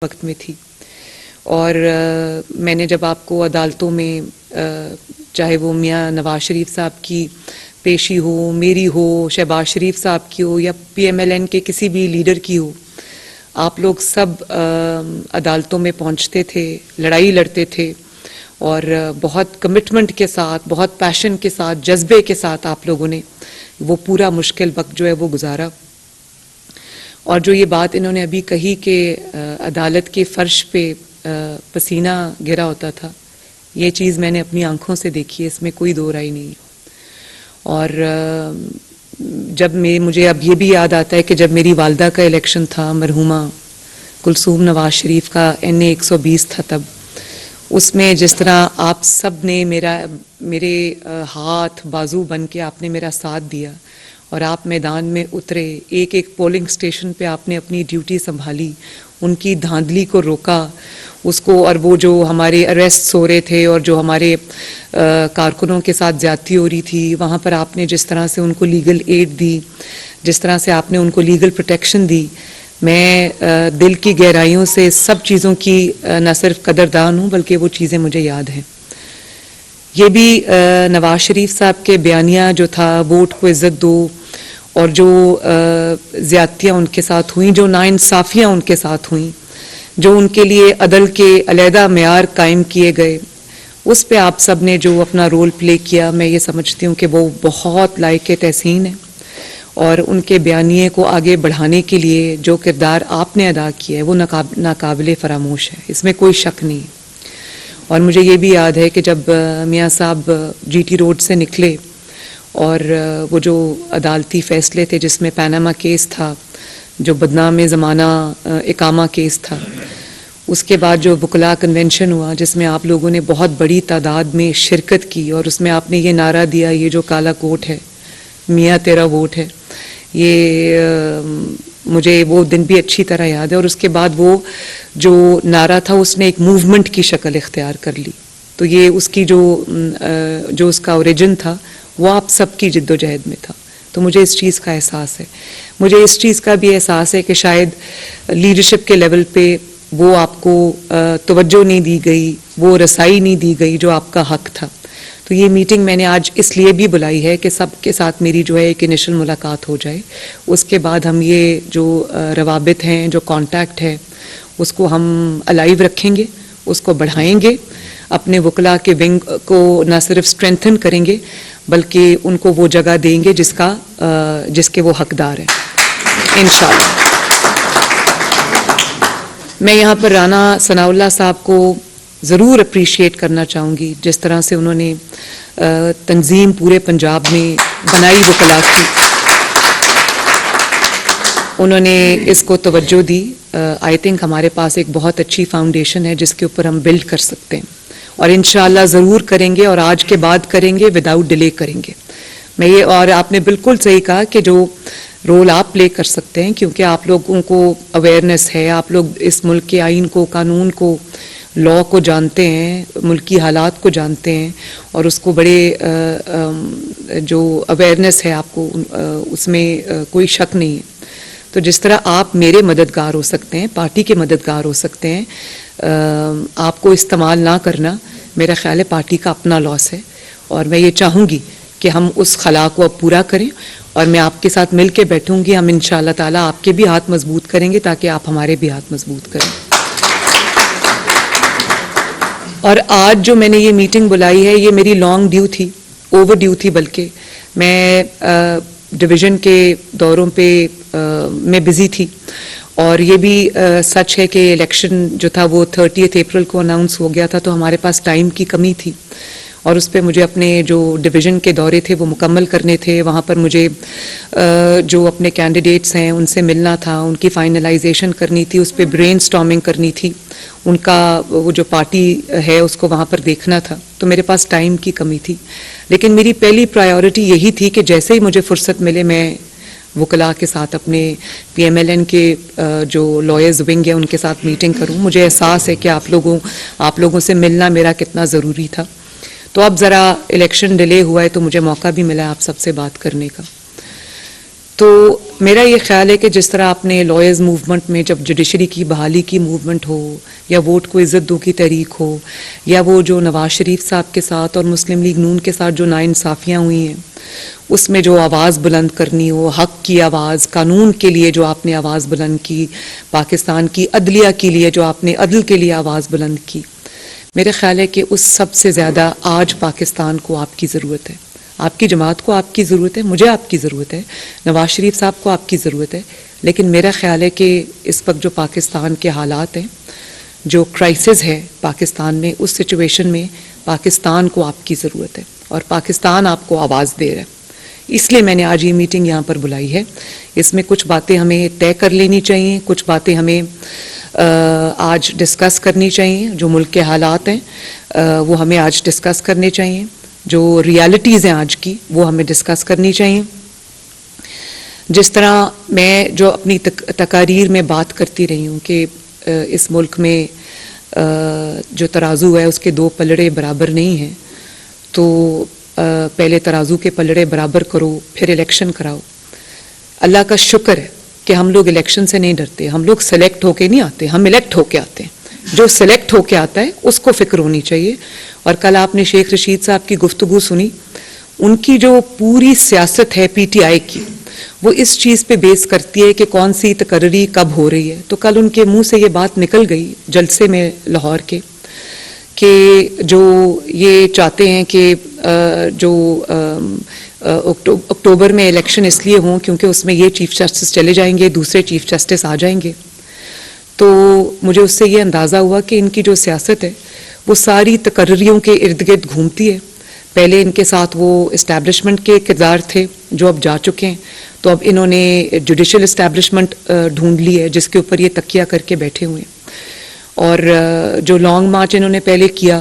وقت میں تھی، اور میں نے جب آپ کو عدالتوں میں چاہے وہ میاں نواز شریف صاحب کی پیشی ہو، میری ہو، شہباز شریف صاحب کی ہو، یا پی ایم ایل این کے کسی بھی لیڈر کی ہو، آپ لوگ سب عدالتوں میں پہنچتے تھے، لڑائی لڑتے تھے، اور بہت کمٹمنٹ کے ساتھ، بہت پیشن کے ساتھ، جذبے کے ساتھ آپ لوگوں نے وہ پورا مشکل وقت جو ہے وہ گزارا۔ اور جو یہ بات انہوں نے ابھی کہی کہ عدالت کے فرش پہ پسینہ گرا ہوتا تھا، یہ چیز میں نے اپنی آنکھوں سے دیکھی ہے، اس میں کوئی دو رائے نہیں۔ اور جب مجھے اب یہ بھی یاد آتا ہے کہ جب میری والدہ کا الیکشن تھا، مرحومہ کلثوم نواز شریف کا NA 120 تھا، تب اس میں جس طرح آپ سب نے میرے ہاتھ بازو بن کے آپ نے میرا ساتھ دیا، اور آپ میدان میں اترے، ایک ایک پولنگ سٹیشن پہ آپ نے اپنی ڈیوٹی سنبھالی، ان کی دھاندلی کو روکا اس کو، اور وہ جو ہمارے اریسٹس ہو رہے تھے اور جو ہمارے کارکنوں کے ساتھ زیادتی ہو رہی تھی، وہاں پر آپ نے جس طرح سے ان کو لیگل ایڈ دی، جس طرح سے آپ نے ان کو لیگل پروٹیکشن دی، میں دل کی گہرائیوں سے سب چیزوں کی نہ صرف قدردان ہوں بلکہ وہ چیزیں مجھے یاد ہیں۔ یہ بھی نواز شریف صاحب کے بیانیہ جو تھا، ووٹ کو عزت دو، اور جو زیادتیاں ان کے ساتھ ہوئیں، جو ناانصافیاں ان کے ساتھ ہوئیں، جو ان کے لیے عدل کے علیحدہ معیار قائم کیے گئے، اس پہ آپ سب نے جو اپنا رول پلے کیا، میں یہ سمجھتی ہوں کہ وہ بہت لائق تحسین ہے، اور ان کے بیانیے کو آگے بڑھانے کے لیے جو کردار آپ نے ادا کیا ہے وہ ناقابل فراموش ہے، اس میں کوئی شک نہیں۔ اور مجھے یہ بھی یاد ہے کہ جب میاں صاحب GT روڈ سے نکلے، اور وہ جو عدالتی فیصلے تھے جس میں پاناما کیس تھا، جو بدنام زمانہ اقامہ کیس تھا، اس کے بعد جو وکلاء کنونشن ہوا جس میں آپ لوگوں نے بہت بڑی تعداد میں شرکت کی، اور اس میں آپ نے یہ نعرہ دیا، یہ جو کالا کوٹ ہے میاں تیرا ووٹ ہے، یہ مجھے وہ دن بھی اچھی طرح یاد ہے۔ اور اس کے بعد وہ جو نعرہ تھا اس نے ایک موومنٹ کی شکل اختیار کر لی، تو یہ اس کی جو اس کا اوریجن تھا وہ آپ سب کی جد و جہد میں تھا، تو مجھے اس چیز کا احساس ہے۔ مجھے اس چیز کا بھی احساس ہے کہ شاید لیڈرشپ کے لیول پہ وہ آپ کو توجہ نہیں دی گئی، وہ رسائی نہیں دی گئی جو آپ کا حق تھا۔ تو یہ میٹنگ میں نے آج اس لیے بھی بلائی ہے کہ سب کے ساتھ میری جو ہے ایک انیشل ملاقات ہو جائے، اس کے بعد ہم یہ جو روابط ہیں، جو کانٹیکٹ ہے، اس کو ہم الائیو رکھیں گے، اس کو بڑھائیں گے، اپنے وکلاء کے ونگ کو نہ صرف سٹرینتھن کریں گے بلکہ ان کو وہ جگہ دیں گے جس کے وہ حقدار ہیں انشاءاللہ۔ میں یہاں پر رانا ثناء اللہ صاحب کو ضرور اپریشیٹ کرنا چاہوں گی، جس طرح سے انہوں نے تنظیم پورے پنجاب میں بنائی وکلاء کی، انہوں نے اس کو توجہ دی۔ آئی تھنک ہمارے پاس ایک بہت اچھی فاؤنڈیشن ہے جس کے اوپر ہم بلڈ کر سکتے ہیں، اور انشاءاللہ ضرور کریں گے، اور آج کے بعد کریں گے، وداؤٹ ڈیلے کریں گے۔ اور آپ نے بالکل صحیح کہا کہ جو رول آپ پلے کر سکتے ہیں، کیونکہ آپ لوگوں کو اویئرنیس ہے، آپ لوگ اس ملک کے آئین کو، قانون کو، لاء کو جانتے ہیں، ملکی حالات کو جانتے ہیں، اور اس کو بڑے جو اویئرنیس ہے آپ کو، اس میں کوئی شک نہیں ہے۔ تو جس طرح آپ میرے مددگار ہو سکتے ہیں، پارٹی کے مددگار ہو سکتے ہیں، آپ کو استعمال نہ کرنا میرا خیال ہے پارٹی کا اپنا لاس ہے، اور میں یہ چاہوں گی کہ ہم اس خلا کو اب پورا کریں، اور میں آپ کے ساتھ مل کے بیٹھوں گی، ہم انشاءاللہ تعالیٰ آپ کے بھی ہاتھ مضبوط کریں گے تاکہ آپ ہمارے بھی ہاتھ مضبوط کریں۔ اور آج جو میں نے یہ میٹنگ بلائی ہے، یہ میری لانگ ڈیو تھی، اوور ڈیو تھی، بلکہ میں ڈویژن کے دوروں پہ میں بزی تھی، اور یہ بھی سچ ہے کہ الیکشن جو تھا وہ 30 اپریل کو اناؤنس ہو گیا تھا، تو ہمارے پاس ٹائم کی کمی تھی، اور اس پہ مجھے اپنے جو ڈویژن کے دورے تھے وہ مکمل کرنے تھے، وہاں پر مجھے جو اپنے کینڈیڈیٹس ہیں ان سے ملنا تھا، ان کی فائنلائزیشن کرنی تھی، اس پہ برین سٹارمنگ کرنی تھی، ان کا وہ جو پارٹی ہے اس کو وہاں پر دیکھنا تھا، تو میرے پاس ٹائم کی کمی تھی۔ لیکن میری پہلی پرائیورٹی یہی تھی کہ جیسے ہی مجھے فرصت ملے میں وکلاء کے ساتھ، اپنے PMLN کے جو لائرز ونگ ہے ان کے ساتھ میٹنگ کروں۔ مجھے احساس ہے کہ آپ لوگوں سے ملنا میرا کتنا ضروری تھا۔ تو اب ذرا الیکشن ڈیلے ہوا ہے تو مجھے موقع بھی ملا آپ سب سے بات کرنے کا۔ تو میرا یہ خیال ہے کہ جس طرح آپ نے لائرز موومنٹ میں جب جوڈیشری کی بحالی کی موومنٹ ہو یا ووٹ کو عزت دو کی تحریک ہو یا وہ جو نواز شریف صاحب کے ساتھ اور مسلم لیگ نون کے ساتھ جو ناانصافیاں ہوئی ہیں اس میں جو آواز بلند کرنی ہو، حق کی آواز، قانون کے لیے جو آپ نے آواز بلند کی، پاکستان کی عدلیہ کے لیے جو آپ نے عدل کے لیے آواز بلند کی، میرا خیال ہے کہ اس سب سے زیادہ آج پاکستان کو آپ کی ضرورت ہے، آپ کی جماعت کو آپ کی ضرورت ہے، مجھے آپ کی ضرورت ہے، نواز شریف صاحب کو آپ کی ضرورت ہے، لیکن میرا خیال ہے کہ اس وقت جو پاکستان کے حالات ہیں، جو کرائسس ہے پاکستان میں، اس سچویشن میں پاکستان کو آپ کی ضرورت ہے اور پاکستان آپ کو آواز دے رہا ہے. اس لیے میں نے آج یہ میٹنگ یہاں پر بلائی ہے. اس میں کچھ باتیں ہمیں طے کر لینی چاہیے، کچھ باتیں ہمیں آج ڈسکس کرنی چاہیے. جو ملک کے حالات ہیں وہ ہمیں آج ڈسکس کرنے چاہیے، جو ریالٹیز ہیں آج کی وہ ہمیں ڈسکس کرنی چاہیے. جس طرح میں جو اپنی تقاریر میں بات کرتی رہی ہوں کہ اس ملک میں جو ترازو ہے اس کے دو پلڑے برابر نہیں ہیں، تو پہلے ترازو کے پلڑے برابر کرو پھر الیکشن کراؤ. اللہ کا شکر ہے کہ ہم لوگ الیکشن سے نہیں ڈرتے، ہم لوگ سلیکٹ ہو کے نہیں آتے، ہم الیکٹ ہو کے آتے ہیں. جو سلیکٹ ہو کے آتا ہے اس کو فکر ہونی چاہیے. اور کل آپ نے شیخ رشید صاحب کی گفتگو سنی، ان کی جو پوری سیاست ہے پی ٹی آئی کی وہ اس چیز پہ بیس کرتی ہے کہ کون سی تقرری کب ہو رہی ہے. تو کل ان کے منہ سے یہ بات نکل گئی جلسے میں لاہور کے کہ جو یہ چاہتے ہیں کہ جو اکتوبر میں الیکشن اس لیے ہوں کیونکہ اس میں یہ چیف جسٹس چلے جائیں گے، دوسرے چیف جسٹس آ جائیں گے. تو مجھے اس سے یہ اندازہ ہوا کہ ان کی جو سیاست ہے وہ ساری تقرریوں کے ارد گرد گھومتی ہے. پہلے ان کے ساتھ وہ اسٹیبلشمنٹ کے کردار تھے جو اب جا چکے ہیں، تو اب انہوں نے جوڈیشل اسٹیبلشمنٹ ڈھونڈ لی ہے جس کے اوپر یہ تکیہ کر کے بیٹھے ہوئے ہیں. اور جو لانگ مارچ انہوں نے پہلے کیا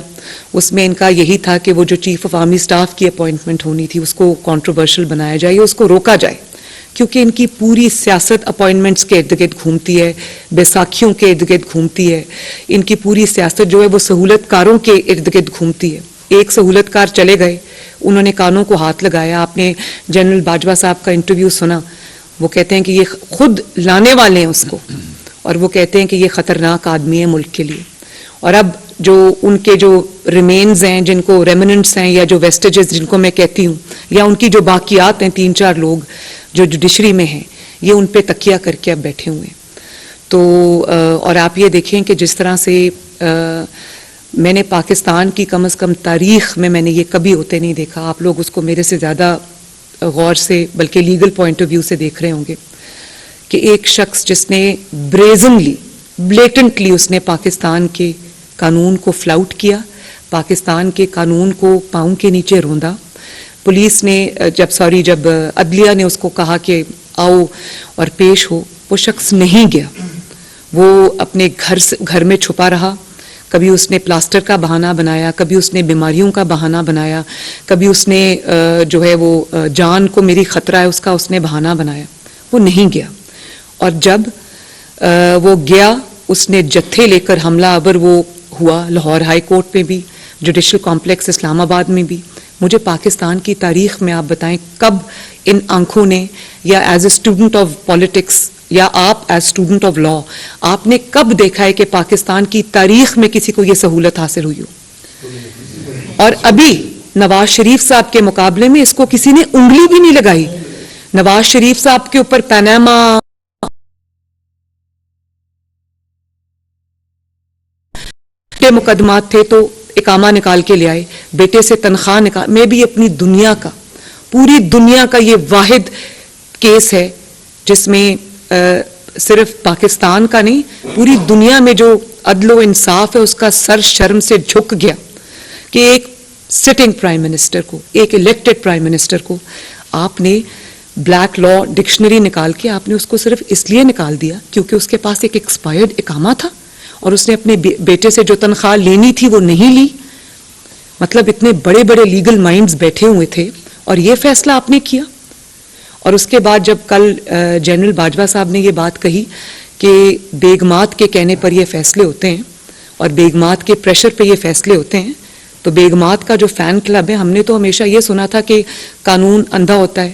اس میں ان کا یہی تھا کہ وہ جو چیف آف آرمی سٹاف کی اپوائنٹمنٹ ہونی تھی اس کو کنٹروورشل بنایا جائے، اس کو روکا جائے، کیونکہ ان کی پوری سیاست اپوائنٹمنٹس کے ارد گرد گھومتی ہے، بیساکھیوں کے ارد گرد گھومتی ہے. ان کی پوری سیاست جو ہے وہ سہولت کاروں کے ارد گرد گھومتی ہے. ایک سہولت کار چلے گئے، انہوں نے کانوں کو ہاتھ لگایا. آپ نے جنرل باجوہ صاحب کا انٹرویو سنا، وہ کہتے ہیں کہ یہ خود لانے والے ہیں اس کو، اور وہ کہتے ہیں کہ یہ خطرناک آدمی ہے ملک کے لیے. اور اب جو ان کے جو ریمینز ہیں، جن کو ریمننٹس ہیں یا جو ویسٹیجز جن کو میں کہتی ہوں، یا ان کی جو باقیات ہیں 3-4 لوگ جو جوڈیشری میں ہیں، یہ ان پہ تکیہ کر کے اب بیٹھے ہوئے ہیں. تو اور آپ یہ دیکھیں کہ جس طرح سے میں نے پاکستان کی کم از کم تاریخ میں نے یہ کبھی ہوتے نہیں دیکھا. آپ لوگ اس کو میرے سے زیادہ غور سے بلکہ لیگل پوائنٹ آف ویو سے دیکھ رہے ہوں گے کہ ایک شخص جس نے بریزنلی بلیٹنٹلی اس نے پاکستان کے قانون کو فلاؤٹ کیا، پاکستان کے قانون کو پاؤں کے نیچے روندا. پولیس نے جب عدلیہ نے اس کو کہا کہ آؤ اور پیش ہو، وہ شخص نہیں گیا، وہ اپنے گھر میں چھپا رہا. کبھی اس نے پلاسٹر کا بہانہ بنایا، کبھی اس نے بیماریوں کا بہانہ بنایا، کبھی اس نے جو ہے وہ جان کو میری خطرہ ہے اس کا اس نے بہانہ بنایا. وہ نہیں گیا. اور جب وہ گیا اس نے جتھے لے کر حملہ آور وہ ہوا لاہور ہائی کورٹ میں بھی، جوڈیشل کمپلیکس اسلام آباد میں بھی. مجھے پاکستان کی تاریخ میں آپ بتائیں کب ان آنکھوں نے، یا as a student of politics یا آپ ایز اسٹوڈنٹ آف لا، آپ نے کب دیکھا ہے کہ پاکستان کی تاریخ میں کسی کو یہ سہولت حاصل ہوئی ہو؟ اور ابھی نواز شریف صاحب کے مقابلے میں اس کو کسی نے انگلی بھی نہیں لگائی. نواز شریف صاحب کے اوپر پاناما کے مقدمات تھے تو اقامہ نکال کے لے آئے، بیٹے سے تنخواہ نکال. میں بھی اپنی دنیا کا، پوری دنیا کا یہ واحد کیس ہے جس میں صرف پاکستان کا نہیں پوری دنیا میں جو عدل و انصاف ہے اس کا سر شرم سے جھک گیا کہ ایک سٹنگ پرائم منسٹر کو، ایک الیکٹڈ پرائم منسٹر کو آپ نے بلیک لا ڈکشنری نکال کے آپ نے اس کو صرف اس لیے نکال دیا کیونکہ اس کے پاس ایک ایکسپائرڈ اقامہ تھا اور اس نے اپنے بیٹے سے جو تنخواہ لینی تھی وہ نہیں لی. مطلب اتنے بڑے بڑے لیگل مائنڈز بیٹھے ہوئے تھے اور یہ فیصلہ آپ نے کیا. اور اس کے بعد جب کل جنرل باجوہ صاحب نے یہ بات کہی کہ بیگمات کے کہنے پر یہ فیصلے ہوتے ہیں اور بیگمات کے پریشر پہ یہ فیصلے ہوتے ہیں، تو بیگمات کا جو فین کلب ہے، ہم نے تو ہمیشہ یہ سنا تھا کہ قانون اندھا ہوتا ہے،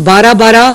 12-12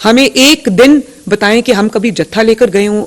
ہمیں ایک دن بتائیں کہ ہم کبھی جتھا لے کر گئے ہوں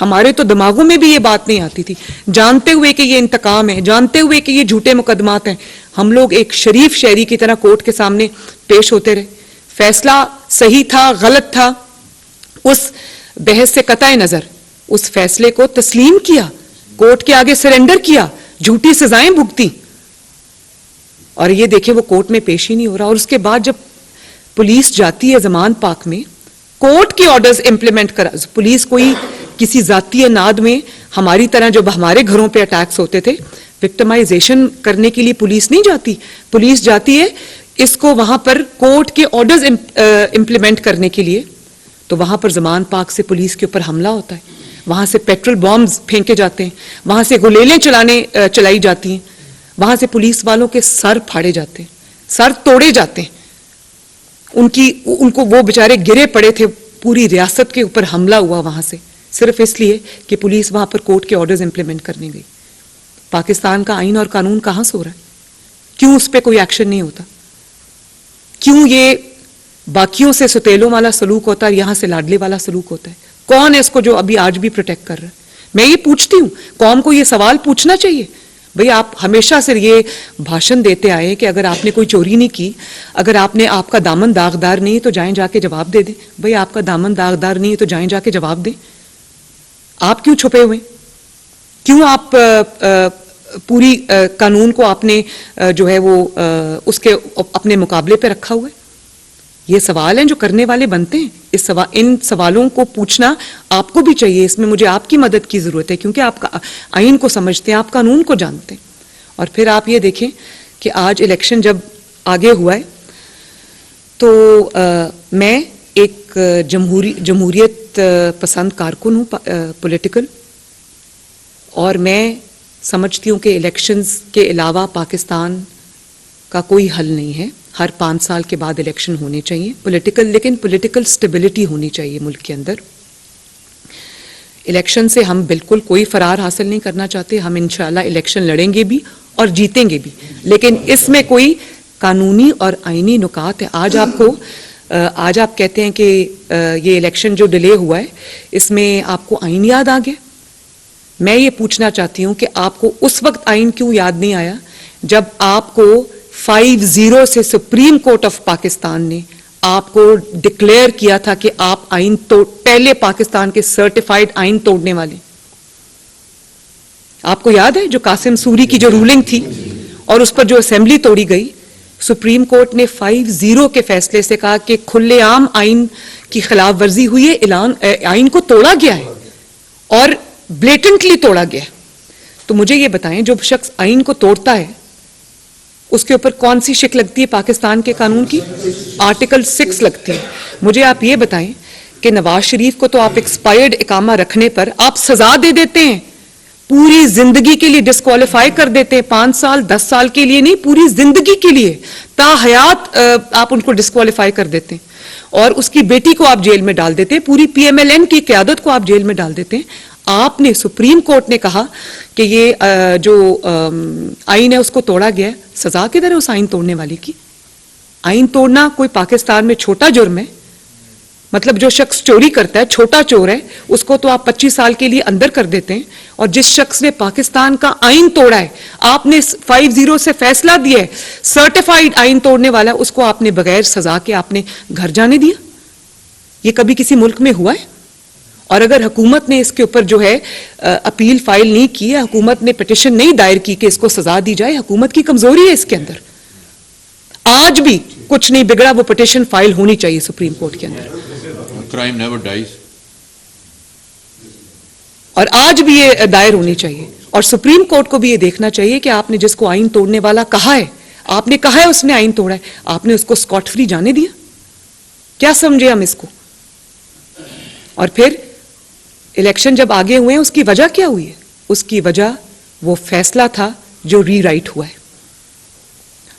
ہمارے تو دماغوں میں بھی یہ بات نہیں آتی تھی, جانتے ہوئے کہ یہ انتقام ہے, جانتے ہوئے کہ یہ جھوٹے مقدمات ہیں, ہم لوگ ایک شریف شہری کی طرح کورٹ کے سامنے پیش ہوتے رہے. فیصلہ صحیح تھا غلط تھا اس بحث سے قطع نظر اس فیصلے کو تسلیم کیا, کورٹ کے آگے سرنڈر کیا, جھوٹی سزائیں بھگتی, اور یہ دیکھیں وہ کورٹ میں پیش ہی نہیں ہو رہا. اور اس کے بعد جب پولیس جاتی ہے زمان پاک میں کورٹ کے آرڈرز امپلیمنٹ کرا, پولیس کوئی کسی ذاتی اناد میں ہماری طرح جو ہمارے گھروں پہ اٹیکس ہوتے تھے وکٹمائزیشن کرنے کے لیے پولیس نہیں جاتی, پولیس جاتی ہے اس کو وہاں پر کورٹ کے آرڈرز امپلیمنٹ کرنے کے لیے. تو وہاں پر زمان پاک سے پولیس کے اوپر حملہ ہوتا ہے, وہاں سے پیٹرول بامز پھینکے جاتے ہیں, وہاں سے گلیلیں چلائی جاتی ہیں, وہاں سے پولیس والوں کے سر پھاڑے جاتے ہیں, سر توڑے جاتے ہیں, ان کو وہ بیچارے گرے پڑے تھے, پوری ریاست کے اوپر حملہ ہوا وہاں سے صرف اس لیے کہ پولیس وہاں پر کورٹ کے آرڈرز امپلیمنٹ کرنے گئی. پاکستان کا آئین اور قانون کہاں سو رہا ہے؟ کیوں اس پہ کوئی ایکشن نہیں ہوتا؟ کیوں یہ باقیوں سے ستیلوں والا سلوک ہوتا ہے, یہاں سے لاڈلے والا سلوک ہوتا ہے؟ کون ہے اس کو جو ابھی آج بھی پروٹیکٹ کر رہا ہے؟ میں یہ پوچھتی ہوں, قوم کو یہ سوال پوچھنا چاہیے. بھئی آپ ہمیشہ سے یہ بھاشن دیتے آئے کہ اگر آپ نے کوئی چوری نہیں کی, اگر آپ کا دامن داغدار نہیں تو جائیں جا کے جواب دے دیں. بھئی آپ کا دامن داغدار نہیں تو جائیں جا کے جواب دیں. آپ کیوں چھپے ہوئے؟ کیوں آپ پوری قانون کو آپ نے جو ہے وہ اس کے اپنے مقابلے پہ رکھا ہوا ہے؟ یہ سوال ہیں جو کرنے والے بنتے ہیں. ان سوالوں کو پوچھنا آپ کو بھی چاہیے. اس میں مجھے آپ کی مدد کی ضرورت ہے کیونکہ آپ آئین کو سمجھتے ہیں, آپ قانون کو جانتے ہیں. اور پھر آپ یہ دیکھیں کہ آج الیکشن جب آگے ہوا ہے تو میں ایک جمہوریت پسند کارکن ہوں پولیٹیکل, اور میں سمجھتی ہوں کہ الیکشنز کے علاوہ پاکستان کا کوئی حل نہیں ہے. ہر 5 سال کے بعد الیکشن ہونے چاہیے پولیٹیکل, لیکن پولیٹیکل سٹیبلٹی ہونی چاہیے ملک کے اندر. الیکشن سے ہم بالکل کوئی فرار حاصل نہیں کرنا چاہتے, ہم انشاءاللہ الیکشن لڑیں گے بھی اور جیتیں گے بھی, لیکن اس میں کوئی قانونی اور آئینی نکات ہے. آج آپ کہتے ہیں کہ یہ الیکشن جو ڈیلے ہوا ہے اس میں آپ کو آئین یاد آ گیا. میں یہ پوچھنا چاہتی ہوں کہ آپ کو اس وقت آئین کیوں یاد نہیں آیا جب آپ کو 5-0 سے سپریم کورٹ آف پاکستان نے آپ کو ڈکلیئر کیا تھا کہ آپ آئین پہلے پاکستان کے سرٹیفائیڈ آئین توڑنے والے. آپ کو یاد ہے جو قاسم سوری کی جو رولنگ تھی اور اس پر جو اسمبلی توڑی گئی, سپریم کورٹ نے 5-0 کے فیصلے سے کہا کہ کھلے عام آئین کی خلاف ورزی ہوئی ہے, آئین کو توڑا گیا ہے اور بلیٹنٹلی توڑا گیا. تو مجھے یہ بتائیں جو شخص آئین کو توڑتا ہے اس کے اوپر کون سی شک لگتی ہے پاکستان کے قانون کی؟ آرٹیکل 6 لگتی ہے. مجھے آپ یہ بتائیں کہ نواز شریف کو تو آپ ایکسپائرڈ اقامہ رکھنے پر آپ سزا دے دیتے ہیں, پوری زندگی کے لیے ڈسکوالیفائی کر دیتے ہیں, 5 سال 10 سال کے لیے نہیں, پوری زندگی کے لیے تا حیات آپ ان کو ڈسکوالیفائی کر دیتے ہیں, اور اس کی بیٹی کو آپ جیل میں ڈال دیتے ہیں, پوری PMLN کی قیادت کو آپ جیل میں ڈال دیتے ہیں. آپ نے سپریم کورٹ نے کہا کہ یہ جو آئین ہے اس کو توڑا گیا ہے, سزا کدھر ہے اس آئین توڑنے والی کی؟ آئین توڑنا کوئی پاکستان میں چھوٹا جرم ہے؟ مطلب جو شخص چوری کرتا ہے, چھوٹا چور ہے, اس کو تو آپ 25 سال کے لیے اندر کر دیتے ہیں, اور جس شخص نے پاکستان کا آئین توڑا ہے, آپ نے 5-0 سے فیصلہ دیا ہے, سرٹیفائیڈ آئین توڑنے والا, اس کو آپ نے بغیر سزا کے آپ نے گھر جانے دیا. یہ کبھی کسی ملک میں ہوا ہے؟ اور اگر حکومت نے اس کے اوپر جو ہے اپیل فائل نہیں کی ہے, حکومت نے پٹیشن نہیں دائر کی کہ اس کو سزا دی جائے, حکومت کی کمزوری ہے اس کے اندر. آج بھی کچھ نہیں بگڑا, وہ پٹیشن فائل ہونی چاہیے سپریم کورٹ کے اندر. Crime never dies. اور آج بھی یہ دائر ہونی چاہیے, اور سپریم کورٹ کو بھی یہ دیکھنا چاہیے کہ آپ نے جس کو آئین توڑنے والا کہا ہے, آپ نے کہا ہے اس نے آئین توڑا ہے, آپ نے اس کو اسکاٹ فری جانے دیا؟ کیا سمجھے ہم اس کو؟ اور پھر الیکشن جب آگے ہوئے ہیں اس کی وجہ کیا ہوئی ہے؟ اس کی وجہ وہ فیصلہ تھا جو ری رائٹ ہوا ہے.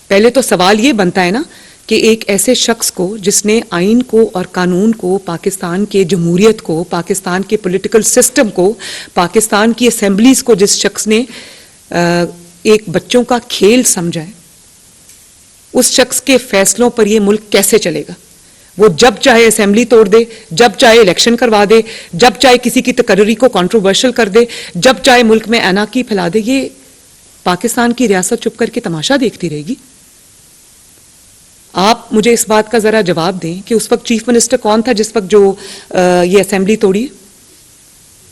پہلے تو سوال یہ بنتا ہے نا کہ ایک ایسے شخص کو جس نے آئین کو اور قانون کو, پاکستان کے جمہوریت کو, پاکستان کے پولیٹیکل سسٹم کو, پاکستان کی اسمبلیز کو جس شخص نے ایک بچوں کا کھیل سمجھا ہے, اس شخص کے فیصلوں پر یہ ملک کیسے چلے گا؟ وہ جب چاہے اسمبلی توڑ دے, جب چاہے الیکشن کروا دے, جب چاہے کسی کی تقرری کو کنٹروورشل کر دے, جب چاہے ملک میں انارکی پھیلا دے. یہ پاکستان کی ریاست چپ کر کے تماشا دیکھتی رہے گی؟ آپ مجھے اس بات کا ذرا جواب دیں کہ اس وقت چیف منسٹر کون تھا جس وقت جو یہ اسمبلی توڑی؟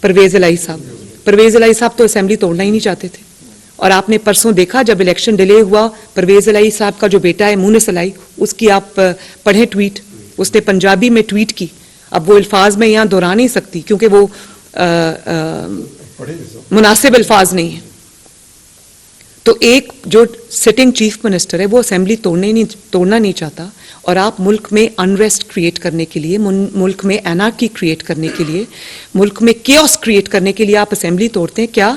پرویز الہی صاحب. پرویز الہی صاحب تو اسمبلی توڑنا ہی نہیں چاہتے تھے. اور آپ نے پرسوں دیکھا جب الیکشن ڈیلے ہوا, پرویز الہی صاحب کا جو بیٹا ہے مونس الہی, اس کی آپ پڑھیں ٹویٹ, اس نے پنجابی میں ٹویٹ کی. اب وہ الفاظ میں یہاں دہرا نہیں سکتی کیونکہ وہ مناسب الفاظ نہیں ہیں. تو ایک جو سٹنگ چیف منسٹر ہے وہ اسمبلی توڑنا نہیں چاہتا, اور آپ ملک میں انریسٹ کریٹ کرنے کے لیے, ملک میں انارکی کریٹ کرنے کے لیے, ملک میں کیوس کریٹ کرنے کے لیے آپ اسمبلی توڑتے ہیں. کیا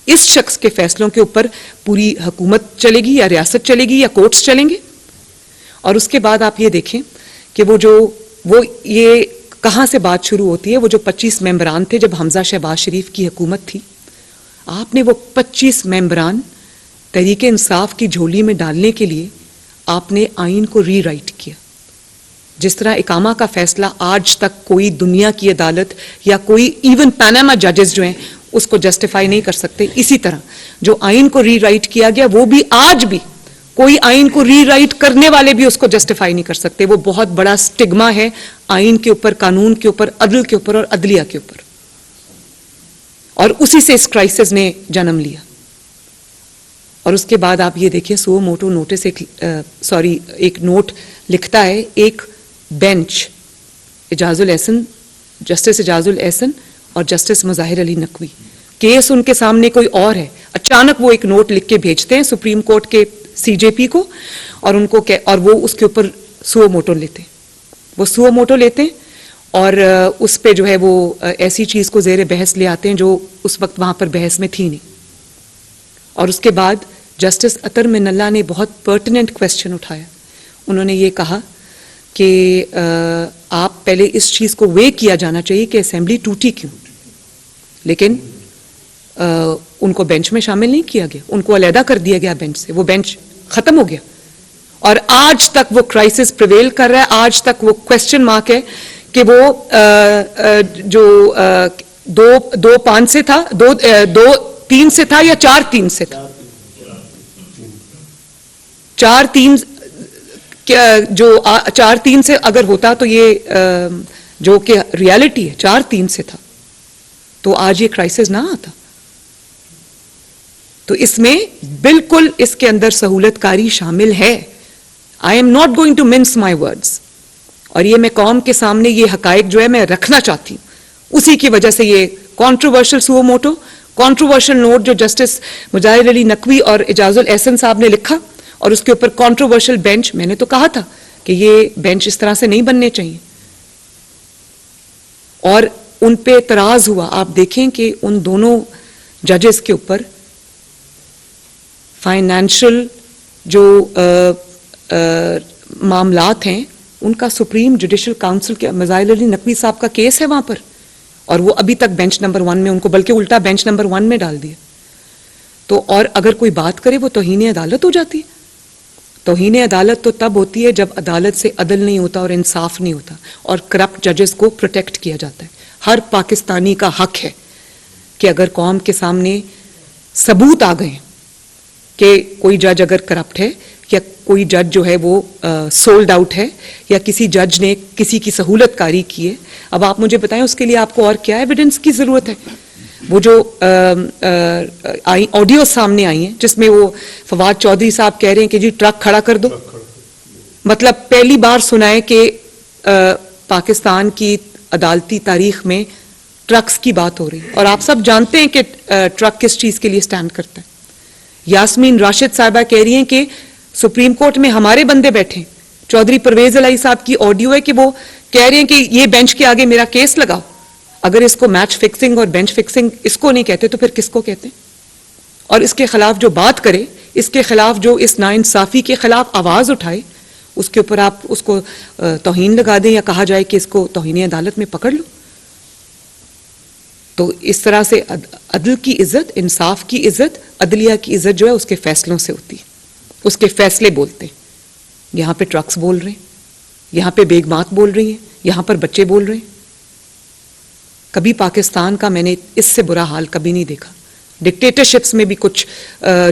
اس شخص کے فیصلوں کے اوپر پوری حکومت چلے گی یا ریاست چلے گی یا کورٹس چلیں گے؟ اور اس کے بعد آپ یہ دیکھیں کہ وہ یہ کہاں سے بات شروع ہوتی ہے. وہ جو 25 ممبران تھے جب حمزہ شہباز شریف کی حکومت تھی, آپ نے وہ 25 ممبران تحریک انصاف کی جھولی میں ڈالنے کے لیے آپ نے آئین کو ری رائٹ کیا. جس طرح اقامہ کا فیصلہ آج تک کوئی دنیا کی عدالت یا کوئی ایون پاناما ججز جو ہیں اس کو جسٹیفائی نہیں کر سکتے, اسی طرح جو آئین کو ری رائٹ کیا گیا وہ بھی آج بھی کوئی آئین کو ری رائٹ کرنے والے بھی اس کو جسٹیفائی نہیں کر سکتے. وہ بہت بڑا سٹگما ہے آئین کے اوپر, قانون کے اوپر, عدل کے اوپر اور عدلیہ کے اوپر, اور اسی سے اس کرائسس نے جنم لیا. اور اس کے بعد آپ یہ دیکھیں سو موٹو نوٹس ایک نوٹ لکھتا ہے ایک بینچ, اعجاز الاحسن, جسٹس اعجاز الاحسن اور جسٹس مظاہر علی نقوی, کیس ان کے سامنے کوئی اور ہے, اچانک وہ ایک نوٹ لکھ کے بھیجتے ہیں سپریم کورٹ کے سی جے پی کو, اور وہ اس کے اوپر سو موٹو لیتے ہیں اور اس پہ جو ہے وہ ایسی چیز کو زیر بحث لے آتے ہیں جو اس وقت وہاں پر بحث میں تھی نہیں. اور اس کے بعد جسٹس اطہر من اللہ نے بہت پرٹیننٹ کویسچن اٹھایا. انہوں نے یہ کہا کہ آپ پہلے اس چیز کو وے کیا جانا چاہیے کہ اسمبلی ٹوٹی کیوں, لیکن ان کو بینچ میں شامل نہیں کیا گیا, ان کو علیحدہ کر دیا گیا بینچ سے, وہ بینچ ختم ہو گیا. اور آج تک وہ کرائسس پریویل کر رہا ہے, آج تک وہ کویسچن مارک ہے کہ وہ جو 2-5 سے تھا, 2-3 سے تھا یا 4-3 سے تھا, 4-3 جو 4-3 سے اگر ہوتا تو یہ جو کہ ریالٹی ہے 4-3 سے تھا تو آج یہ کرائسس نہ آتا. تو اس میں بالکل اس کے اندر سہولت کاری شامل ہے. I am not going to mince my words, اور یہ میں قوم کے سامنے یہ حقائق جو ہے میں رکھنا چاہتی ہوں. اسی کی وجہ سے یہ controversial suo motu, controversial note جو جسٹس مظاہر علی نقوی اور اعجاز الاحسن صاحب نے لکھا, اور اس کے اوپر کانٹروورشل بینچ, میں نے تو کہا تھا کہ یہ بینچ اس طرح سے نہیں بننے چاہیے, اور ان پہ اعتراض ہوا. آپ دیکھیں کہ ان دونوں ججز کے اوپر فائنینشل جو معاملات ہیں ان کا سپریم جوڈیشل کاؤنسل کے مظاہر علی نقوی صاحب کا کیس ہے وہاں پر, اور وہ ابھی تک بینچ نمبر 1 میں, ان کو بلکہ الٹا بینچ نمبر 1 میں ڈال دیا. تو اور اگر کوئی بات کرے وہ توہین عدالت ہو جاتی ہے. توہین عدالت تو تب ہوتی ہے جب عدالت سے عدل نہیں ہوتا اور انصاف نہیں ہوتا, اور کرپٹ ججز کو پروٹیکٹ کیا جاتا ہے. ہر پاکستانی کا حق ہے کہ اگر قوم کے سامنے ثبوت آ گئے کہ کوئی جج اگر کرپٹ ہے یا کوئی جج جو ہے وہ سولڈ آؤٹ ہے یا کسی جج نے کسی کی سہولت کاری کی ہے, اب آپ مجھے بتائیں اس کے لیے آپ کو اور کیا ایویڈنس کی ضرورت ہے. وہ جو آڈیو سامنے آئی ہیں جس میں وہ فواد چودھری صاحب کہہ رہے ہیں کہ جی ٹرک کھڑا کر دو, مطلب پہلی بار سنا ہے کہ پاکستان کی عدالتی تاریخ میں ٹرکس کی بات ہو رہی ہے, اور آپ سب جانتے ہیں کہ ٹرک کس چیز کے لیے سٹینڈ کرتا ہے. یاسمین راشد صاحبہ کہہ رہی ہیں کہ سپریم کورٹ میں ہمارے بندے بیٹھے, چودھری پرویز الہی صاحب کی آڈیو ہے کہ وہ کہہ رہے ہیں کہ یہ بینچ کے آگے میرا کیس لگاؤ. اگر اس کو میچ فکسنگ اور بینچ فکسنگ اس کو نہیں کہتے تو پھر کس کو کہتے ہیں؟ اور اس کے خلاف جو بات کرے, اس کے خلاف جو اس ناانصافی کے خلاف آواز اٹھائے, اس کے اوپر آپ اس کو توہین لگا دیں یا کہا جائے کہ اس کو توہین عدالت میں پکڑ لو. تو اس طرح سے عدل کی عزت, انصاف کی عزت, عدلیہ کی عزت جو ہے اس کے فیصلوں سے ہوتی ہے, اس کے فیصلے بولتے ہیں. یہاں پہ ٹرکس بول رہے ہیں, یہاں پہ بیگمات بول رہی ہیں, یہاں پر بچے بول رہے ہیں. کبھی پاکستان کا میں نے اس سے برا حال کبھی نہیں دیکھا. ڈکٹیٹرشپس میں بھی کچھ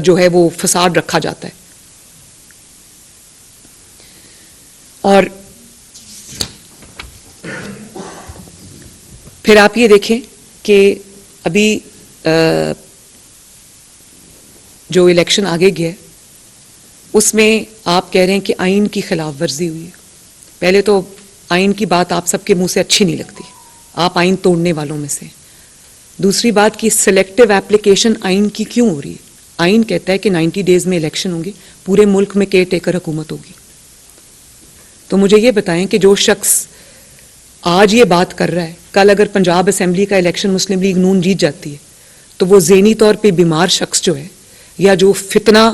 جو ہے وہ فساد رکھا جاتا ہے. اور پھر آپ یہ دیکھیں کہ ابھی جو الیکشن آگے گیا ہے اس میں آپ کہہ رہے ہیں کہ آئین کی خلاف ورزی ہوئی ہے. پہلے تو آئین کی بات آپ سب کے منہ سے اچھی نہیں لگتی, آپ آئین توڑنے والوں میں سے. دوسری بات کہ سلیکٹیو ایپلیکیشن آئین کی کیوں ہو رہی ہے؟ آئین کہتا ہے کہ 90 ڈیز میں الیکشن ہوں گے, پورے ملک میں کیئر ٹیکر حکومت ہوگی. تو مجھے یہ بتائیں کہ جو شخص آج یہ بات کر رہا ہے, کل اگر پنجاب اسمبلی کا الیکشن مسلم لیگ نون جیت جاتی ہے تو وہ ذہنی طور پہ بیمار شخص جو ہے, یا جو فتنہ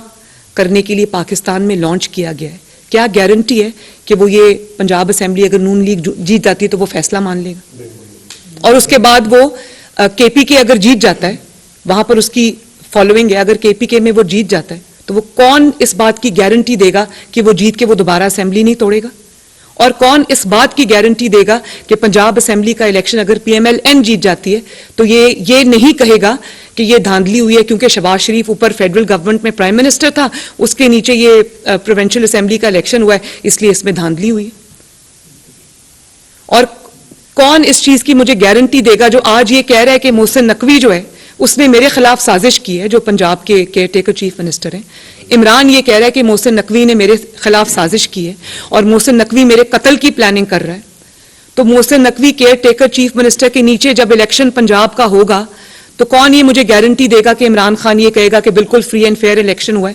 کرنے کے لیے پاکستان میں لانچ کیا گیا ہے, کیا گارنٹی ہے کہ وہ یہ پنجاب اسمبلی اگر نون لیگ جیت جاتی ہے تو وہ فیصلہ مان لے گا؟ اور اس کے بعد وہ کے پی کے اگر جیت جاتا ہے, وہاں پر اس کی فالوئنگ ہے, اگر کے پی کے میں وہ جیت جاتا ہے تو وہ کون اس بات کی گارنٹی دے گا کہ وہ جیت کے وہ دوبارہ اسمبلی نہیں توڑے گا؟ اور کون اس بات کی گارنٹی دے گا کہ پنجاب اسمبلی کا الیکشن اگر پی ایم ایل این جیت جاتی ہے تو یہ نہیں کہے گا کہ یہ دھاندلی ہوئی ہے کیونکہ شہباز شریف اوپر فیڈرل گورنمنٹ میں پرائم منسٹر تھا, اس کے نیچے یہ پروونشل اسمبلی کا الیکشن ہوا ہے اس لیے اس میں دھاندلی ہوئی ہے؟ اور کون اس چیز کی مجھے گارنٹی دے گا جو آج یہ کہہ رہا ہے کہ محسن نقوی جو ہے اس نے میرے خلاف سازش کی ہے, جو پنجاب کے کیئر ٹیکر چیف منسٹر ہیں. عمران یہ کہہ رہا ہے کہ محسن نقوی نے میرے خلاف سازش کی ہے اور محسن نقوی میرے قتل کی پلاننگ کر رہا ہے. تو Mohsin Naqvi caretaker chief minister کے نیچے جب الیکشن پنجاب کا ہوگا تو کون یہ مجھے گارنٹی دے گا کہ عمران خان یہ کہے گا کہ بالکل فری اینڈ فیئر الیکشن ہوا ہے؟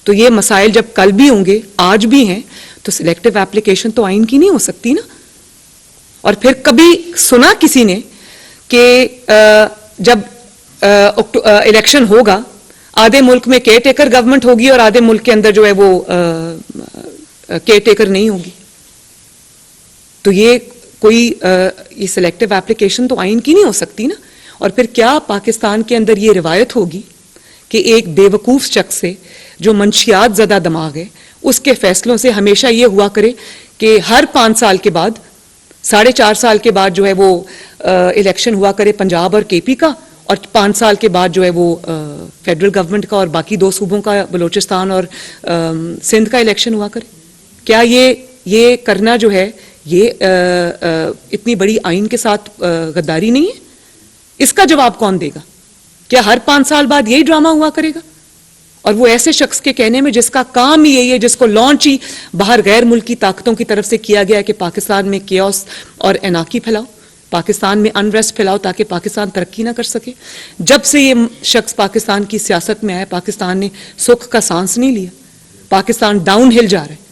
تو یہ مسائل جب کل بھی ہوں گے, آج بھی ہیں, تو سلیکٹیو ایپلیکیشن تو آئین کی نہیں ہو سکتی نا. اور پھر کبھی سنا کسی نے کہ جب الیکشن ہوگا آدھے ملک میں کیئر ٹیکر گورنمنٹ ہوگی اور آدھے ملک کے اندر جو ہے وہ کیئر ٹیکر نہیں ہوگی؟ تو یہ کوئی یہ سلیکٹیو ایپلیکیشن تو آئین کی نہیں ہو سکتی نا. اور پھر کیا پاکستان کے اندر یہ روایت ہوگی کہ ایک بے وقوف شخص سے جو منشیات زدہ دماغ ہے اس کے فیصلوں سے ہمیشہ یہ ہوا کرے کہ ہر 5 سال کے بعد 4.5 سال کے بعد جو ہے وہ الیکشن ہوا کرے پنجاب اور کے پی کا, اور 5 سال کے بعد جو ہے وہ فیڈرل گورنمنٹ کا اور باقی 2 صوبوں کا بلوچستان اور سندھ کا الیکشن ہوا کرے؟ کیا یہ کرنا جو ہے یہ اتنی بڑی آئین کے ساتھ غداری نہیں ہے؟ اس کا جواب کون دے گا؟ کیا ہر 5 سال بعد یہی ڈرامہ ہوا کرے گا؟ اور وہ ایسے شخص کے کہنے میں جس کا کام ہی یہی ہے, جس کو لانچ ہی باہر غیر ملکی طاقتوں کی طرف سے کیا گیا ہے کہ پاکستان میں کیوس اور انارکی پھیلاؤ, پاکستان میں انریسٹ پھیلاؤ تاکہ پاکستان ترقی نہ کر سکے. جب سے یہ شخص پاکستان کی سیاست میں آیا پاکستان نے سکھ کا سانس نہیں لیا, پاکستان ڈاؤن ہل جا رہا ہے.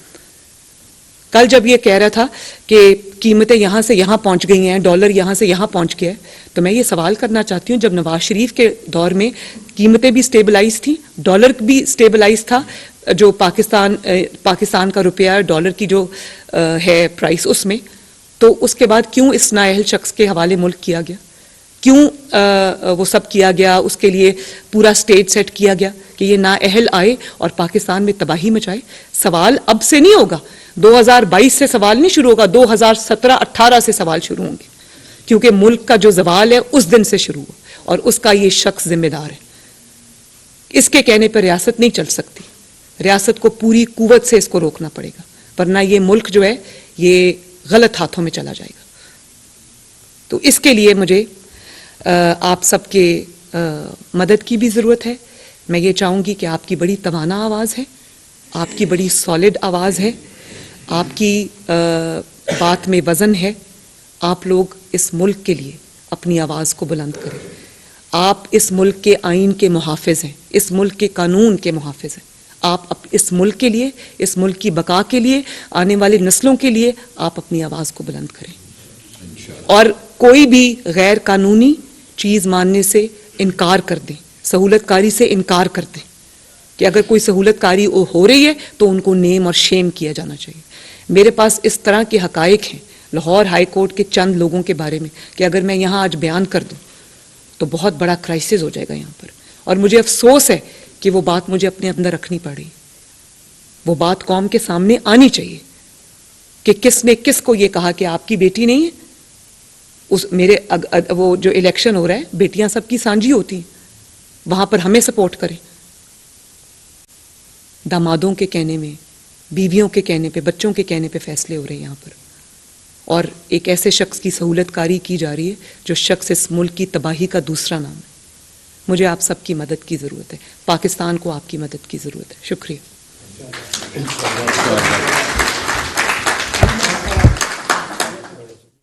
کل جب یہ کہہ رہا تھا کہ قیمتیں یہاں سے یہاں پہنچ گئی ہیں, ڈالر یہاں سے یہاں پہنچ گیا ہے, تو میں یہ سوال کرنا چاہتی ہوں, جب نواز شریف کے دور میں قیمتیں بھی سٹیبلائز تھیں, ڈالر بھی سٹیبلائز تھا, جو پاکستان کا روپیہ ڈالر کی جو ہے پرائس اس میں, تو اس کے بعد کیوں اس نااہل شخص کے حوالے ملک کیا گیا؟ کیوں وہ سب کیا گیا؟ اس کے لیے پورا سٹیج سیٹ کیا گیا کہ یہ نااہل آئے اور پاکستان میں تباہی مچائے. سوال اب سے نہیں ہوگا, 2022 سے سوال نہیں شروع ہوگا, 2017-18 سے سوال شروع ہوں گے, کیونکہ ملک کا جو زوال ہے اس دن سے شروع ہوا اور اس کا یہ شخص ذمہ دار ہے. اس کے کہنے پر ریاست نہیں چل سکتی, ریاست کو پوری قوت سے اس کو روکنا پڑے گا, ورنہ یہ ملک جو ہے یہ غلط ہاتھوں میں چلا جائے گا. تو اس کے لیے مجھے آپ سب کے مدد کی بھی ضرورت ہے. میں یہ چاہوں گی کہ آپ کی بڑی توانا آواز ہے, آپ کی بڑی سالڈ آواز ہے, آپ کی بات میں وزن ہے. آپ لوگ اس ملک کے لیے اپنی آواز کو بلند کریں. آپ اس ملک کے آئین کے محافظ ہیں, اس ملک کے قانون کے محافظ ہیں. آپ اس ملک کے لیے, اس ملک کی بقا کے لیے, آنے والی نسلوں کے لیے آپ اپنی آواز کو بلند کریں. اور کوئی بھی غیر قانونی چیز ماننے سے انکار کر دیں, سہولت کاری سے انکار کر دیں, کہ اگر کوئی سہولت کاری ہو رہی ہے تو ان کو نیم اور شیم کیا جانا چاہیے. میرے پاس اس طرح کے حقائق ہیں لاہور ہائی کورٹ کے چند لوگوں کے بارے میں کہ اگر میں یہاں آج بیان کر دوں تو بہت بڑا کرائسس ہو جائے گا یہاں پر. اور مجھے افسوس ہے کہ وہ بات مجھے اپنے اندر رکھنی پڑ رہی. وہ بات قوم کے سامنے آنی چاہیے کہ کس نے کس کو یہ کہا کہ آپ کی بیٹی نہیں ہے. اس میرے وہ جو الیکشن ہو رہا ہے بیٹیاں سب کی سانجھی ہوتی ہیں, وہاں پر ہمیں سپورٹ کریں. دامادوں کے کہنے میں, بیویوں کے کہنے پہ, بچوں کے کہنے پہ فیصلے ہو رہے ہیں یہاں پر, اور ایک ایسے شخص کی سہولت کاری کی جا رہی ہے جو شخص اس ملک کی تباہی کا دوسرا نام ہے. مجھے آپ سب کی مدد کی ضرورت ہے, پاکستان کو آپ کی مدد کی ضرورت ہے. شکریہ.